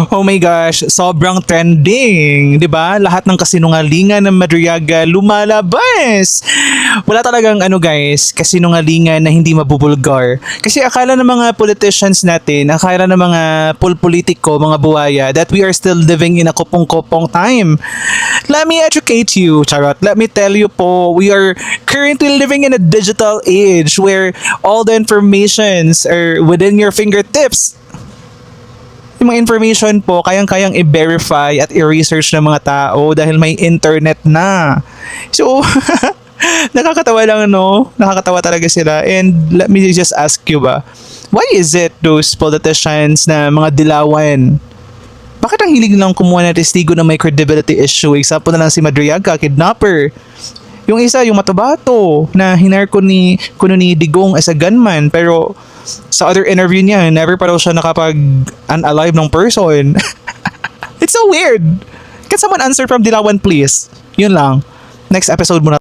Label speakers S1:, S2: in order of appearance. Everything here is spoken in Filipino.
S1: Oh my gosh, sobrang trending, 'di ba? Lahat ng kasinungalingan ng Madriaga lumalabas. Wala talagang ano guys, kasinungalingan na hindi mabubulgar. Kasi akala ng mga politicians natin, akala ng mga politiko, mga buhaya that we are still living in a kopong-kopong time. Let me educate you, charot. Let me tell you po, we are currently living in a digital age where all the informations are within your fingertips. Yung mga information po, kayang-kayang i-verify at i-research ng mga tao dahil may internet na. So, nakakatawa lang, no? Nakakatawa talaga sila. And let me just ask you ba, why is it those politicians na mga dilawan, bakit ang hilig nilang kumuha ng testigo na may credibility issue? Example na lang si Madriaga, kidnapper. Yung isa, yung Matabato, na hinar ko ni Digong as a gunman, pero sa other interview niya, never pa daw siya nakapag-unalive ng person. It's so weird. Can someone answer from Dilawan, please? Yun lang. Next episode muna.